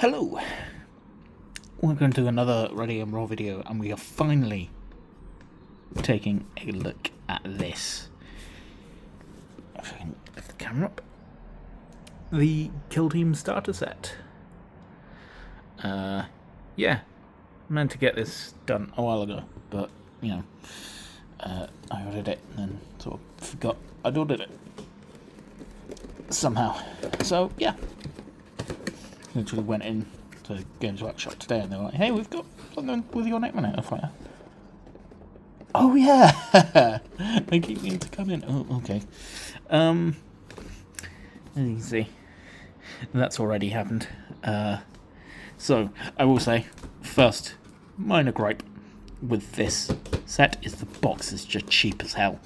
Hello! Welcome to another Ready and Raw video, and we are finally taking a look at this. If I can lift the camera up. The Kill Team starter set. Yeah, meant to get this done a while ago, but, you know, I ordered it and then sort of forgot I'd ordered it. Somehow. So, yeah. Literally went in to Games Workshop today and they were like, hey, we've got something with your name on it. I was like, oh yeah! They keep meaning to come in. Oh, okay. As you can see, that's already happened. So, I will say, first, minor gripe with this set is the box is just cheap as hell.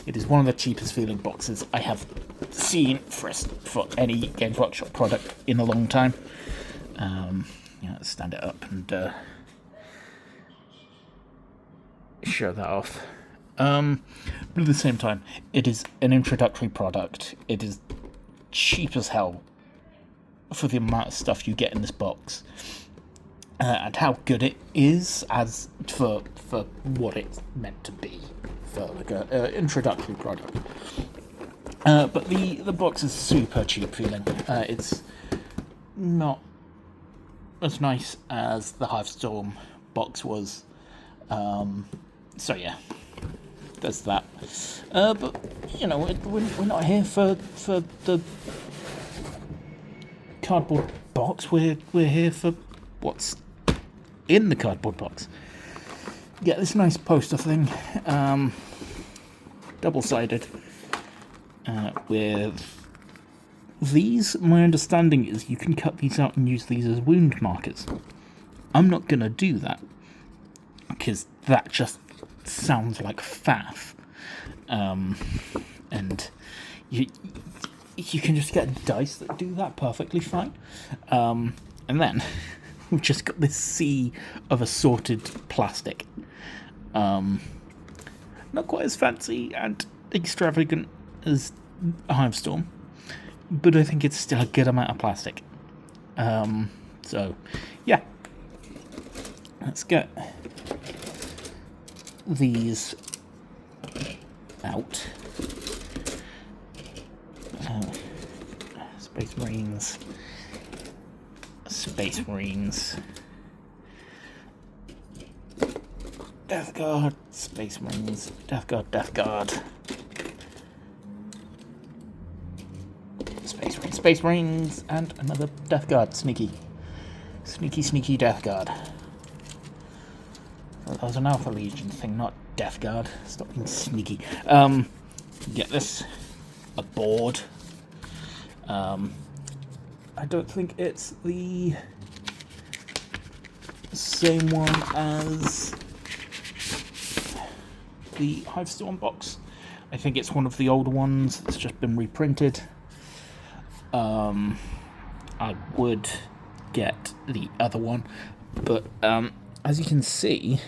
It is one of the cheapest feeling boxes I have seen for any Games Workshop product in a long time. Yeah, let's stand it up and show that off. But at the same time, it is an introductory product. It is cheap as hell for the amount of stuff you get in this box. And how good it is as for what it's meant to be for like a introductory product. But the box is super cheap feeling. It's not as nice as the Hivestorm box was. So yeah, there's that. But you know, we're not here for the cardboard box. We're here for what's in the cardboard box. Yeah, this nice poster thing, double-sided, with these. My understanding is you can cut these out and use these as wound markers. I'm not gonna do that because that just sounds like faff. And you can just get dice that do that perfectly fine. And then we've just got this sea of assorted plastic. Not quite as fancy and extravagant as Hivestorm, but I think it's still a good amount of plastic. So, yeah. Let's get these out. Space Marines. Space Marines. Death Guard. Space Marines. Death Guard. Death Guard. Space Marines. Space Marines. And another Death Guard. Sneaky. Sneaky Death Guard. Well, that was an Alpha Legion thing, not Death Guard. Stop being sneaky. Get this. A board. I don't think it's the same one as the Hivestorm box. I think it's one of the older ones that's just been reprinted. I would get the other one, but as you can see,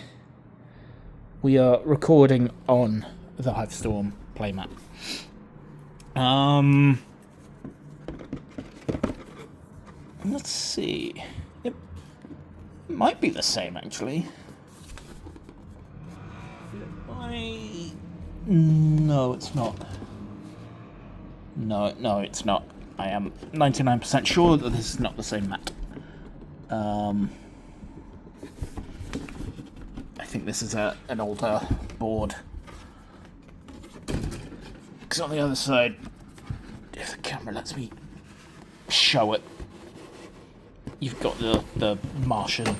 we are recording on the Hivestorm playmat. Let's see. It might be the same, actually. No, it's not. No, it's not. I am 99% sure that this is not the same mat. I think this is an older board. Because on the other side, if the camera lets me show it, you've got the Martian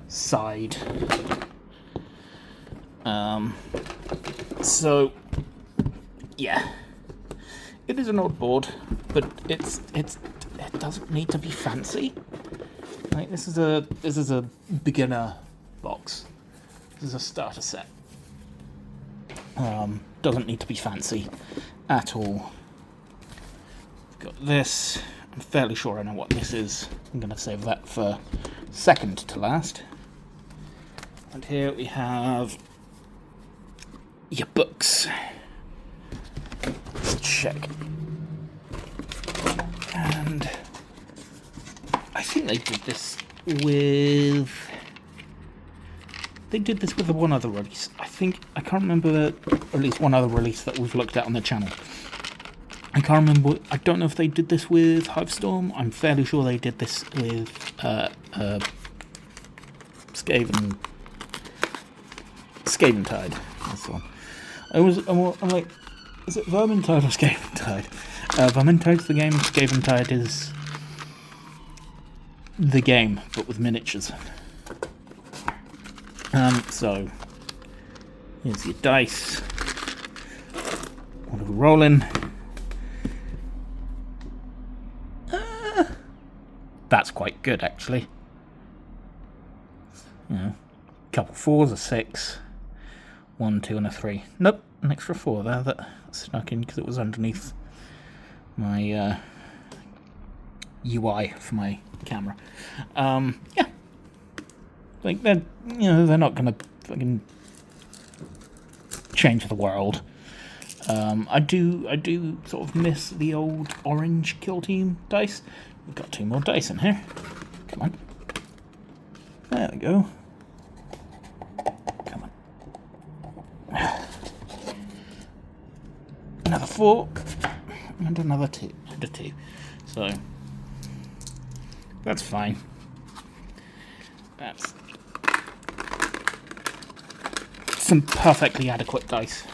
side. So yeah, it is an old board, but it doesn't need to be fancy. Like this is a beginner box. This is a starter set. Doesn't need to be fancy at all. Got this. I'm fairly sure I know what this is. I'm going to save that for second to last. And here we have your books. Let's check. And I think they did this with... They did this with one other release. I can't remember, or at least one other release that we've looked at on the channel. I can't remember. I don't know if they did this with Hivestorm. I'm fairly sure they did this with Scaventide. That's the one. I'm like, is it Vermintide or Scaventide? Vermintide's the game. Scaventide is the game, but with miniatures. So here's your dice. What are we rolling? That's quite good, actually. You know, a couple 4s, a 6, 1, 2, and a 3. Nope, an extra 4 there that snuck in because it was underneath my UI for my camera. Yeah, like they're not gonna fucking change the world. I do sort of miss the old orange kill team dice. We've got 2 more dice in here. Come on. There we go. Come on. Another 4. And another 2. And a 2. So, that's fine. That's some perfectly adequate dice.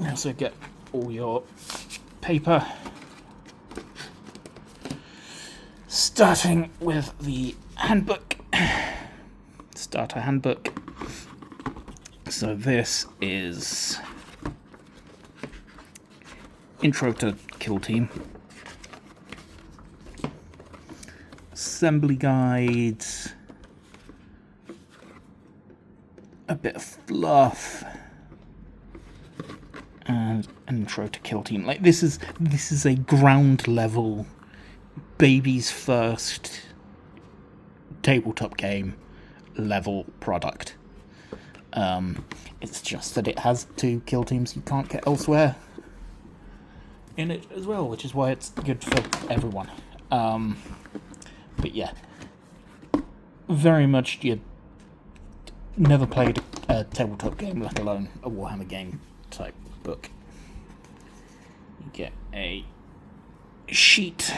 You also get all your paper. Starting with the handbook, starter handbook. So this is Intro to Kill Team, assembly guides, a bit of fluff, and an Intro to Kill Team. Like this is a ground level, baby's first tabletop game level product. It's just that it has 2 kill teams you can't get elsewhere in it as well, which is why it's good for everyone. But yeah, very much you never played a tabletop game, let alone a Warhammer game type book. You get a sheet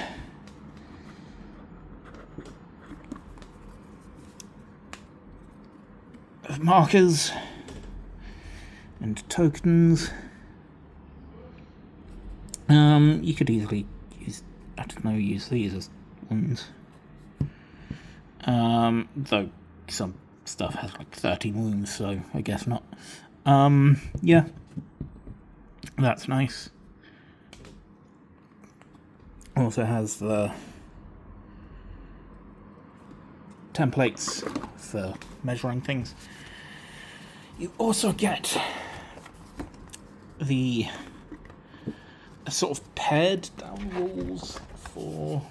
of markers and tokens. You could easily use these as wounds. Though some stuff has like 30 wounds, so I guess not. Yeah, that's nice. Also has the templates for measuring things. You also get the sort of pared down rules for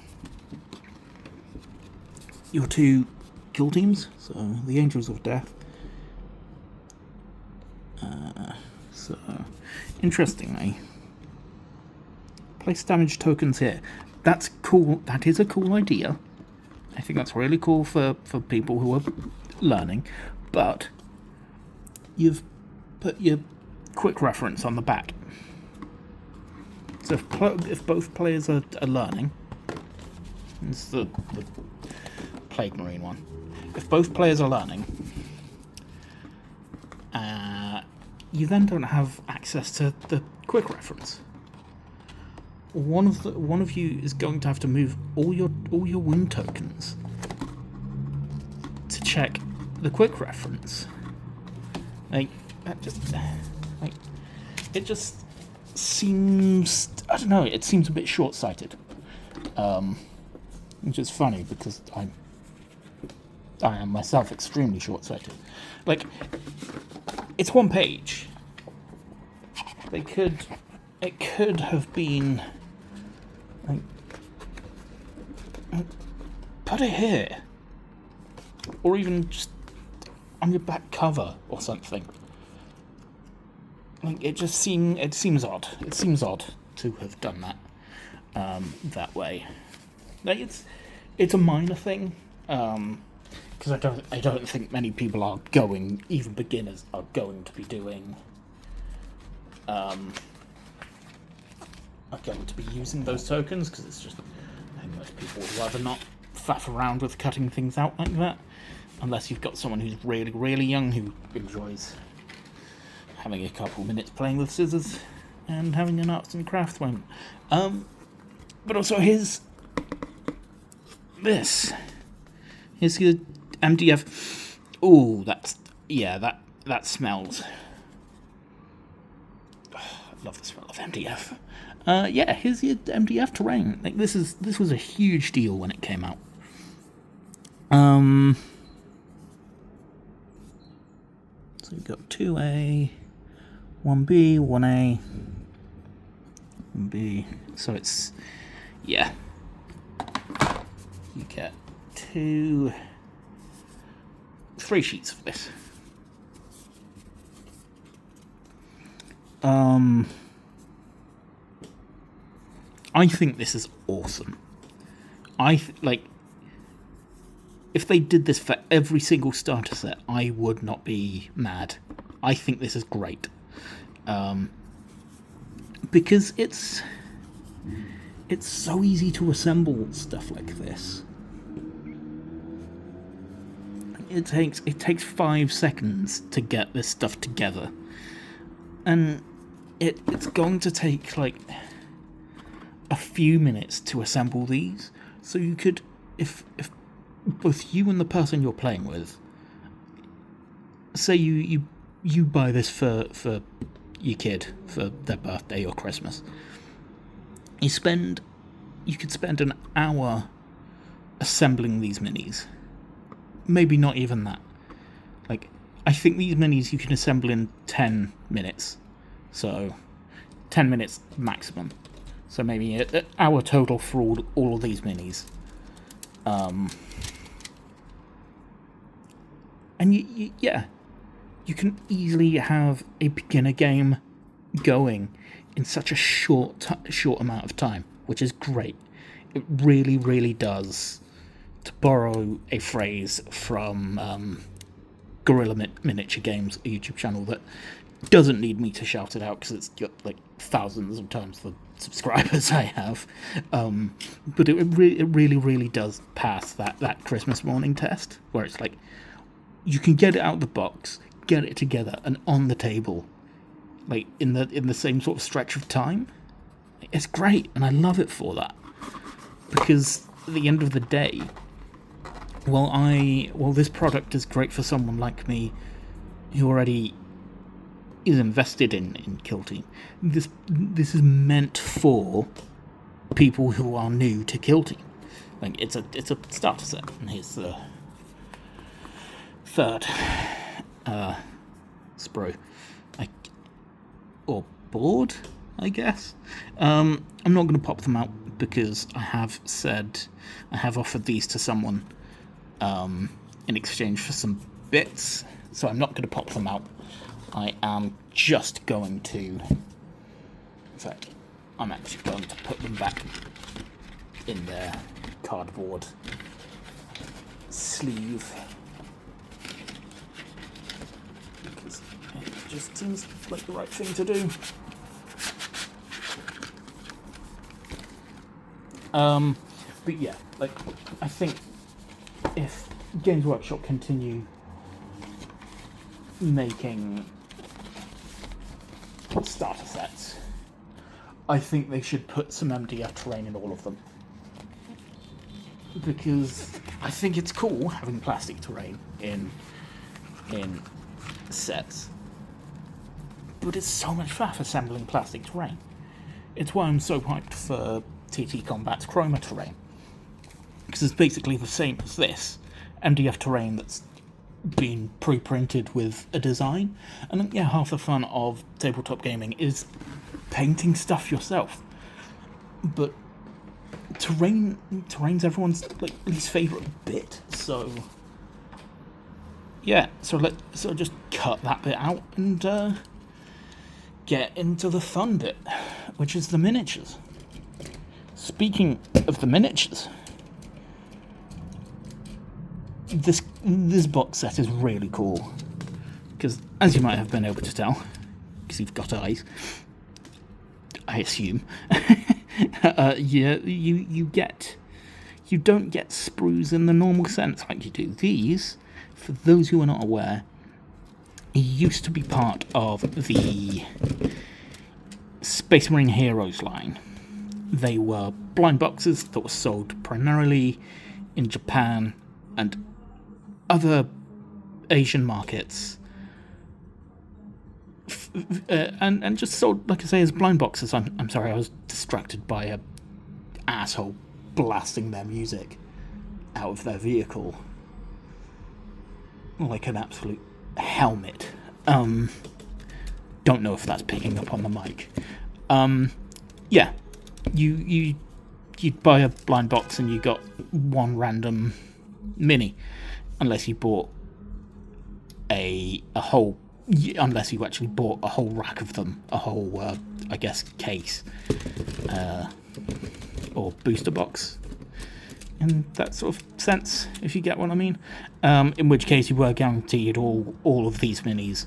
your 2 kill teams. So the Angels of Death. So interestingly, place damage tokens here. That's cool. That is a cool idea. I think that's really cool for people who are learning. But you've put your quick reference on the back. So if both players are learning, it's the Plague Marine one. If both players are learning, you then don't have access to the quick reference. One of you is going to have to move all your wound tokens to check the quick reference. It just seems, I don't know, it seems a bit short-sighted, which is funny because I am myself extremely short-sighted. Like, it's 1 page. It could have been like, put it here, or even just on your back cover or something. Like, it seems odd. It seems odd to have done that. that way. Like it's a minor thing, because I don't think many people are going, even beginners are going to be doing, are going to be using those tokens, because it's just, I think most people would rather not faff around with cutting things out like that, unless you've got someone who's really, really young who enjoys having a couple minutes playing with scissors and having an arts and crafts moment. But also here's this. Here's your MDF. Ooh, that smells. Oh, I love the smell of MDF. Here's your MDF terrain. Like this was a huge deal when it came out. So we've got 2A, 1B, 1A, 1B. So it's, yeah. You get 3 sheets of this. I think this is awesome. If they did this for every single starter set, I would not be mad. I think this is great. Because it's so easy to assemble stuff like this. It takes 5 seconds to get this stuff together. And it's going to take like a few minutes to assemble these. So you could, if both you and the person you're playing with, say you buy this for your kid for their birthday or Christmas, you could spend an hour assembling these minis. Maybe not even that. Like, I think these minis you can assemble in 10 minutes. So 10 minutes maximum. So maybe an hour total for all of these minis. And you can easily have a beginner game going in such a short amount of time, which is great. It really, really does, to borrow a phrase from Gorilla Miniature Games, a YouTube channel that doesn't need me to shout it out because it's got like thousands of times the subscribers I have. But it really, really does pass that Christmas morning test, where it's like, you can get it out of the box, get it together, and on the table, like in the same sort of stretch of time. It's great, and I love it for that. Because at the end of the day, while this product is great for someone like me who already is invested in Kill Team, this is meant for people who are new to Kill Team. Like it's a starter set, and here's the third sprue, or board, I guess. I'm not going to pop them out because I have offered these to someone in exchange for some bits, so I'm not going to pop them out. I am just going to, in fact, I'm actually going to put them back in their cardboard sleeve, because it just seems like the right thing to do. But yeah, like, I think if Games Workshop continue making starter sets, I think they should put some MDF terrain in all of them, because I think it's cool having plastic terrain in sets, but it's so much faff assembling plastic terrain. It's why I'm so hyped for TT Combat's Chroma terrain, because it's basically the same as this MDF terrain that's been pre-printed with a design. And yeah, half the fun of tabletop gaming is painting stuff yourself, but terrain's everyone's like least favorite bit. So yeah, so just cut that bit out and get into the fun bit, which is the miniatures. speaking of the miniatures, this box set is really cool because, as you might have been able to tell, because you've got eyes, I assume, you don't get sprues in the normal sense like you do. These, for those who are not aware, used to be part of the Space Marine Heroes line. They were blind boxes that were sold primarily in Japan and other Asian markets, and just sold, like I say, as blind boxes. I'm sorry, I was distracted by a asshole blasting their music out of their vehicle like an absolute helmet. Don't know if that's picking up on the mic. Yeah, you'd buy a blind box and you got one random mini, unless you bought a whole, unless you actually bought a whole rack of them, a whole I guess case, or booster box in that sort of sense, if you get what I mean. In which case you were guaranteed all of these minis.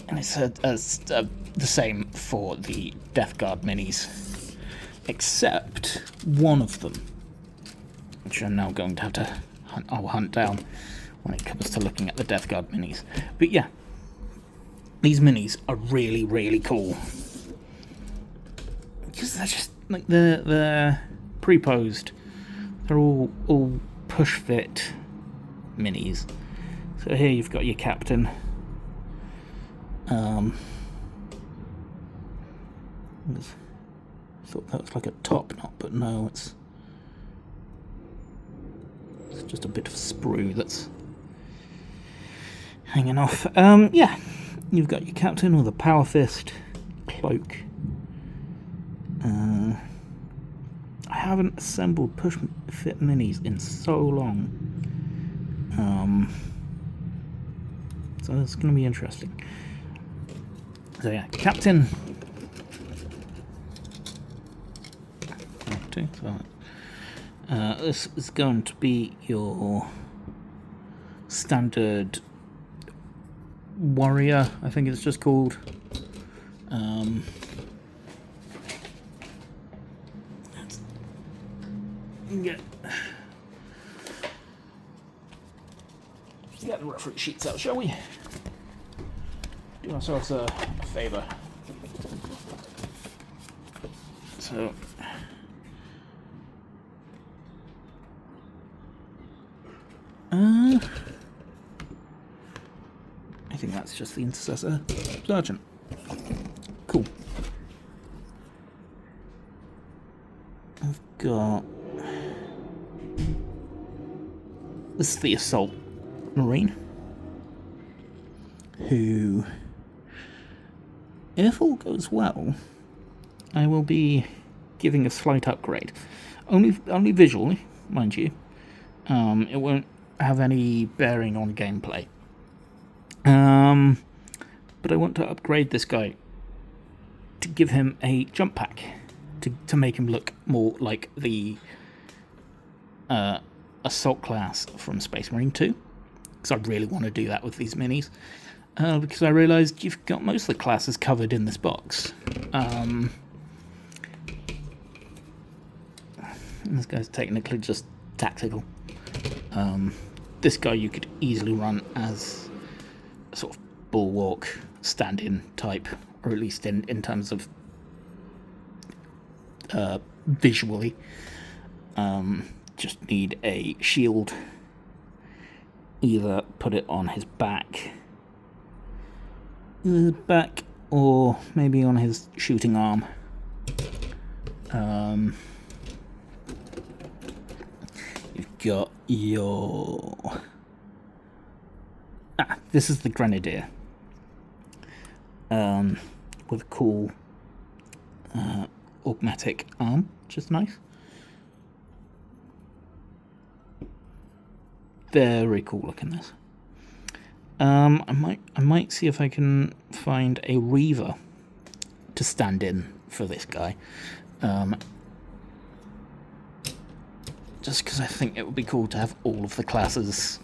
And it's the same for the Death Guard minis, except one of them, which I'm now going to have to hunt down when it comes to looking at the Death Guard minis. But yeah, these minis are really, really cool. Because they're just, like, they're pre-posed. They're all push-fit minis. So here you've got your captain. Thought that was like a top knot, but no, it's just a bit of sprue that's hanging off. Yeah, you've got your captain with a power fist, cloak. I haven't assembled push fit minis in so long, so it's going to be interesting. So yeah, captain. Okay, so this is going to be your standard warrior, I think it's just called. Get the reference sheets out, shall we? Do ourselves a favour. So, I think that's just the Intercessor Sergeant. Cool. I've got... This is the Assault Marine, who, if all goes well, I will be giving a slight upgrade. Only visually, mind you. It won't have any bearing on gameplay. But I want to upgrade this guy to give him a jump pack, to make him look more like the Assault class from Space Marine 2. Because I really want to do that with these minis. Because I realised you've got most of the classes covered in this box. This guy's technically just tactical. This guy you could easily run as a sort of bulwark, stand-in type, or at least in terms of visually. Just need a shield. Either put it on his back, or maybe on his shooting arm. You've got your... this is the Grenadier. With a cool augmatic arm, which is nice. Very cool looking, this. I might see if I can find a Reaver to stand in for this guy. Just because I think it would be cool to have all of the classes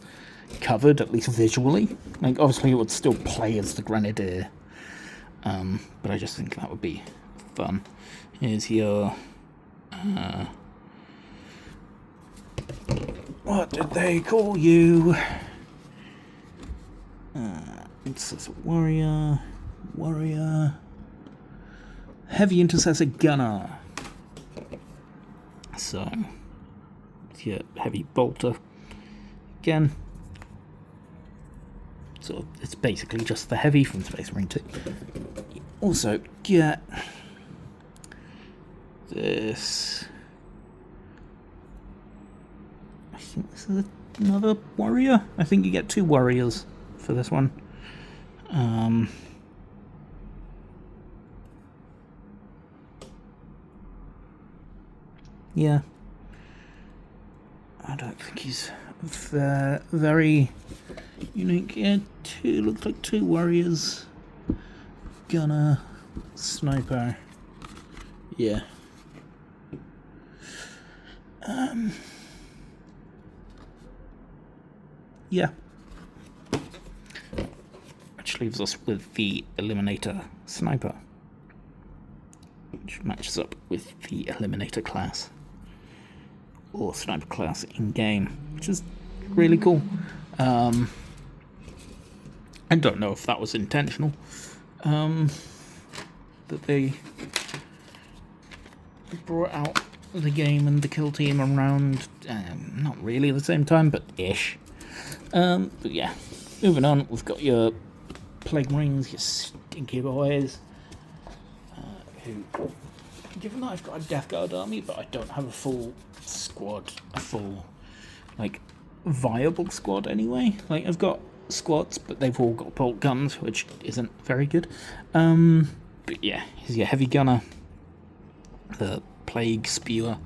covered, at least visually. Like, obviously it would still play as the Grenadier, but I just think that would be fun. Here's your... what did they call you? It says warrior, heavy intercessor gunner. So, it's your heavy bolter again. So it's basically just the heavy from Space Marine 2. You also get this. I think this is another warrior. I think you get 2 warriors for this one. Yeah. I don't think he's very unique. Yeah, looks like 2 warriors. Gunner, sniper. Yeah. Yeah. Which leaves us with the Eliminator Sniper, which matches up with the Eliminator class, or Sniper class in-game, which is really cool. I don't know if that was intentional, that they brought out the game and the kill team around, not really at the same time, but ish. But yeah, moving on, we've got your Plague Marines, your stinky boys, who, given that I've got a Death Guard army, but I don't have a full squad, like, viable squad anyway. Like, I've got squads, but they've all got bolt guns, which isn't very good. But yeah, here's your heavy gunner, the Plague Spewer.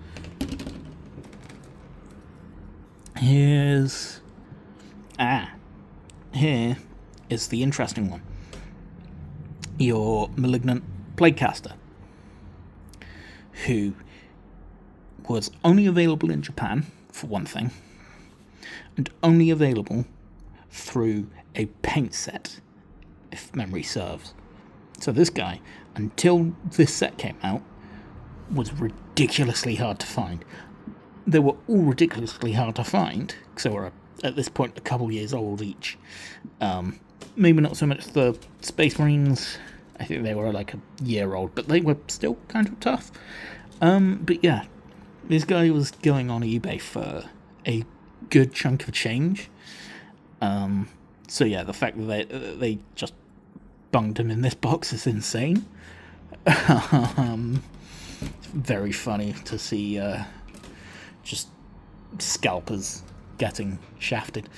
Here is the interesting one. Your Malignant Plaguecaster, who was only available in Japan, for one thing, and only available through a paint set, if memory serves. So this guy, until this set came out, was ridiculously hard to find. They were all ridiculously hard to find, because they were, at this point, a couple years old each. Maybe not so much the Space Marines. I think they were like a year old, but they were still kind of tough. But yeah, this guy was going on eBay for a good chunk of change. So yeah, the fact that they just bunged him in this box is insane. It's very funny to see just scalpers getting shafted.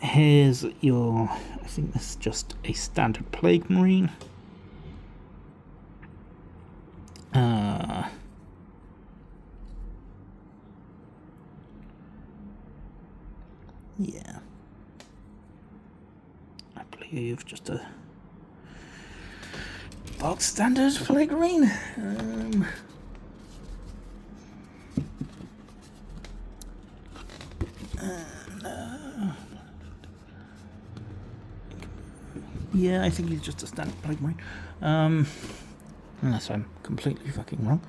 Here's your, I think this is just a standard Plague Marine. Yeah, I believe just a box standard Plague Marine. Yeah, I think he's just a standard Plague Marine. Unless I'm completely fucking wrong.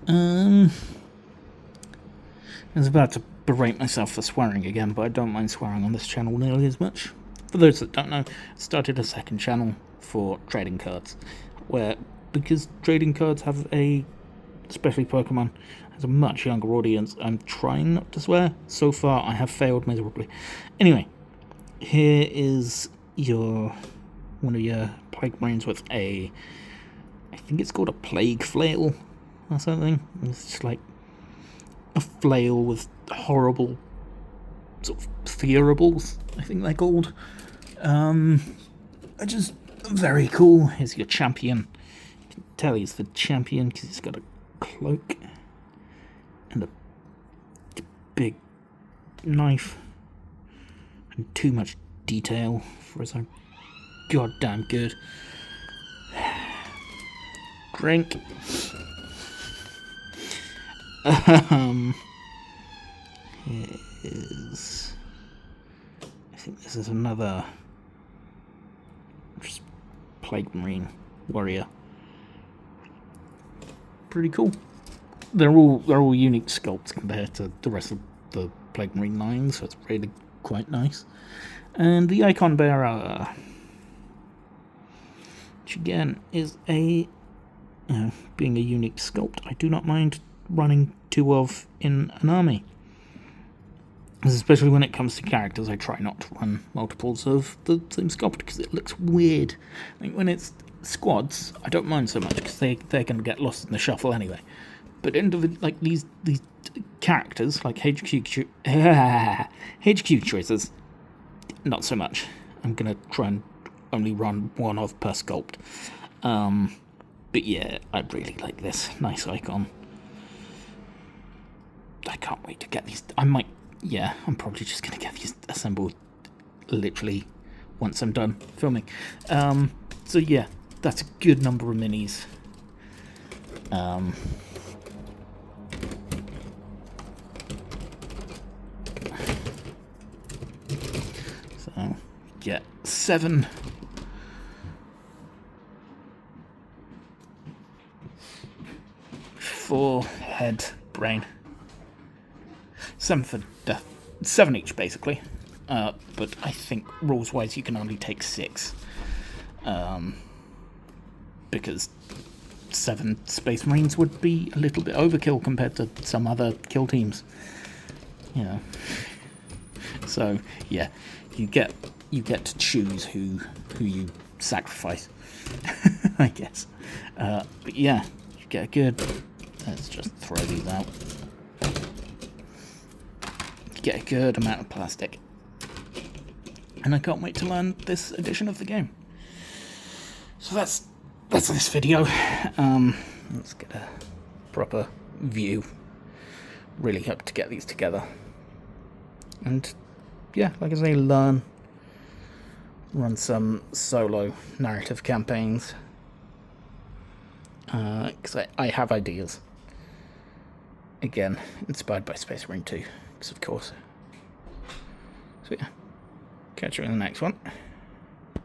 I was about to berate myself for swearing again, but I don't mind swearing on this channel nearly as much. For those that don't know, I started a second channel for trading cards, where, because trading cards have especially Pokemon, has a much younger audience, I'm trying not to swear. So far, I have failed miserably. Anyway, here is one of your Plague Marines with I think it's called a Plague Flail or something. It's just like a flail with horrible sort of theorables, I think they're called. Which is very cool. Here's your champion. You can tell he's the champion because he's got a cloak and a big knife and too much detail for his own goddamn good. drink. Here's... I think this is another just Plague Marine warrior. Pretty cool. They're all unique sculpts compared to the rest of the Plague Marine line, so it's really quite nice. And the Icon Bearer, which again is a, being a unique sculpt, I do not mind running 2 of in an army. Especially when it comes to characters, I try not to run multiples of the same sculpt because it looks weird. Like when it's squads, I don't mind so much because they're going to get lost in the shuffle anyway. But like these characters, like HQ choices, not so much. I'm going to try and only run 1 of per sculpt. But yeah, I really like this. Nice icon. I can't wait to get these. I'm probably just going to get these assembled literally once I'm done filming. So yeah, that's a good number of minis. So get 7. For head, brain. 7 for death. 7 each, basically. But I think rules-wise you can only take 6. Because 7 Space Marines would be a little bit overkill compared to some other kill teams. So, yeah, you get to choose who you sacrifice, I guess. But yeah, you get a good... Let's just throw these out. Get a good amount of plastic, and I can't wait to learn this edition of the game. So that's this video. Let's get a proper view. Really hope to get these together, and yeah, like I say, run some solo narrative campaigns, because I have ideas. Again, inspired by Space Marine 2. Of course. So yeah, catch you in the next one.